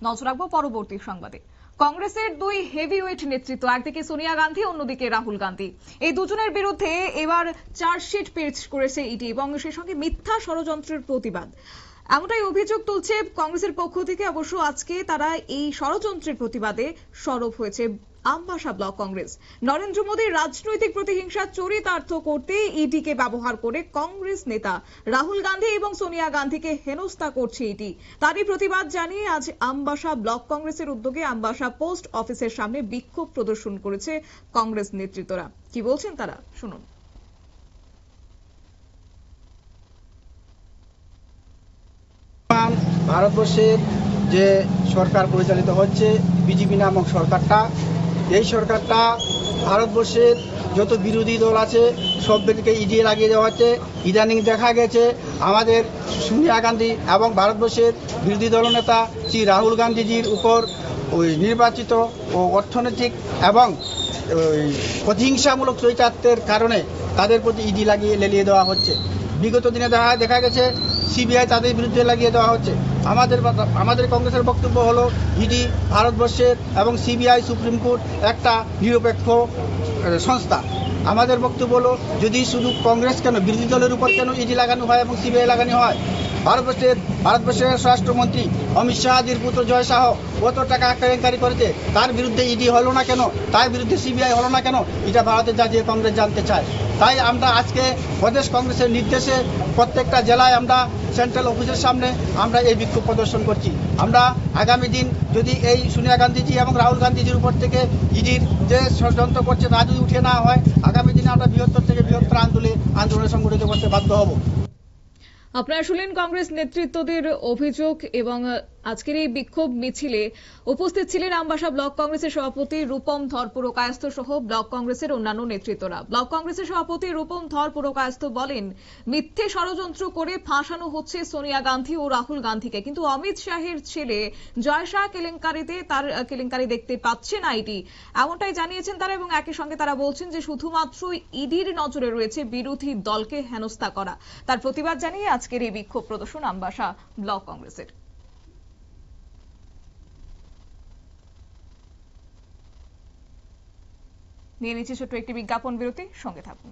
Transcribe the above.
নজর রাখবো পরবর্তী সংবাদে। কংগ্রেসের দুই হেভিওয়েট নেতৃত্ব, একদিকে সোনিয়া গান্ধী, অন্যদিকে রাহুল গান্ধী, এই দুজনের বিরুদ্ধে এবার চার্জশিট পেশ করেছে ইডি এবং সেই সঙ্গে মিথ্যা ষড়যন্ত্রের প্রতিবাদ, এমনটাই অভিযোগ তুলছে কংগ্রেসের পক্ষ থেকে। অবশ্য আজকে তারা এই ষড়যন্ত্রের প্রতিবাদে সরব হয়েছে আমবাসা ব্লক কংগ্রেস। নরেন্দ্র মোদীর রাজনৈতিক প্রতিহিংসা চরিতার্থ করতে ইডিকে ব্যবহার করে কংগ্রেস নেতা রাহুল গান্ধী এবং সোনিয়া গান্ধীকে হেনস্থা করছে ইডি। তারই প্রতিবাদ জানিয়ে আজ আমবাসা ব্লক কংগ্রেসের উদ্যোগে আমবাসা পোস্ট অফিসের সামনে বিক্ষোভ প্রদর্শন করেছে কংগ্রেস নেতৃত্বরা। কি বলছেন তারা, শুনুন। ভারতবর্ষের যে সরকার পরিচালিত হচ্ছে বিজেপি নামক সরকারটা, এই সরকারটা ভারতবর্ষের যত বিরোধী দল আছে সবদেরকে ইডিয়ে লাগিয়ে দেওয়া হচ্ছে। ইদানিং দেখা গেছে আমাদের সোনিয়া গান্ধী এবং ভারতবর্ষের বিরোধী দলনেতা শ্রী রাহুল গান্ধীজির উপর ওই নির্বাচিত ও অর্থনৈতিক এবং প্রতিহিংসামূলক চরিতার্থের কারণে তাদের প্রতি ইডি লাগিয়ে লেলিয়ে দেওয়া হচ্ছে। বিগত দিনে দেখা গেছে সিবিআই তাদের বিরুদ্ধে লাগিয়ে দেওয়া হচ্ছে। আমাদের কংগ্রেসের বক্তব্য হলো ইডি ভারতবর্ষের এবং সিবিআই সুপ্রিম কোর্ট একটা নিরপেক্ষ সংস্থা। আমাদের বক্তব্য হলো যদি শুধু কংগ্রেস কেন, বিরোধী দলের উপর কেন ইডি লাগানো হয় এবং সিবিআই লাগানো হয়? ভারতবর্ষের স্বরাষ্ট্রমন্ত্রী অমিত শাহজির পুত্র জয় শাহ কত টাকা কেলেঙ্কারি করেছে, তার বিরুদ্ধে ইডি হলো না কেন, তার বিরুদ্ধে সিবিআই হলো না কেন? এটা ভারতের জাতীয় কংগ্রেস জানতে চায়। তাই আমরা আজকে প্রদেশ কংগ্রেসের নির্দেশে প্রত্যেকটা জেলায় আমরা সেন্ট্রাল অফিসের সামনে আমরা এই বিক্ষোভ প্রদর্শন করছি। আমরা আগামী দিন যদি এই সোনিয়া গান্ধীজি এবং রাহুল গান্ধীজির উপর থেকে ইডির যে ষড়যন্ত্র করছে তা যদি উঠে না হয়, আগামী দিনে আমরা বৃহত্তর থেকে বৃহত্তর আন্দোলনে সংগঠিত করতে বাধ্য হব। আপনারা শুনলেন কংগ্রেস নেতৃত্বদের অভিযোগ। এবং আজকের এই বিক্ষোভ মিছিলে উপস্থিত ছিলেন আমবাসা ব্লক কংগ্রেসের সভাপতি রূপম ধর পুরকায়স্থ সহ ব্লক কংগ্রেসের অন্যান্য নেতৃত্বরা। ব্লক কংগ্রেসের সভাপতি রূপম ধর পুরকায়স্থ বলেন, মিথ্যে ষড়যন্ত্র করে ফাঁসানো হচ্ছে সোনিয়া গান্ধী ও রাহুল গান্ধীকে, কিন্তু অমিত শাহের ছেলে জয় শাহ কেলেঙ্কারিতে তার কেলেঙ্কারি দেখতে পাচ্ছে না ইডি, এমনটাই জানিয়েছেন তারা। এবং একই সঙ্গে তারা বলছেন যে শুধুমাত্র ইডির নজরে রয়েছে বিরোধী দলকে হেনস্থা করা। তার প্রতিবাদ জানিয়ে আজকের এই বিক্ষোভ প্রদর্শন আমবাসা ব্লক কংগ্রেসের। নিয়ে নিচ্ছে ছোট্ট একটি বিজ্ঞাপন বিরতি, সঙ্গে থাকুন।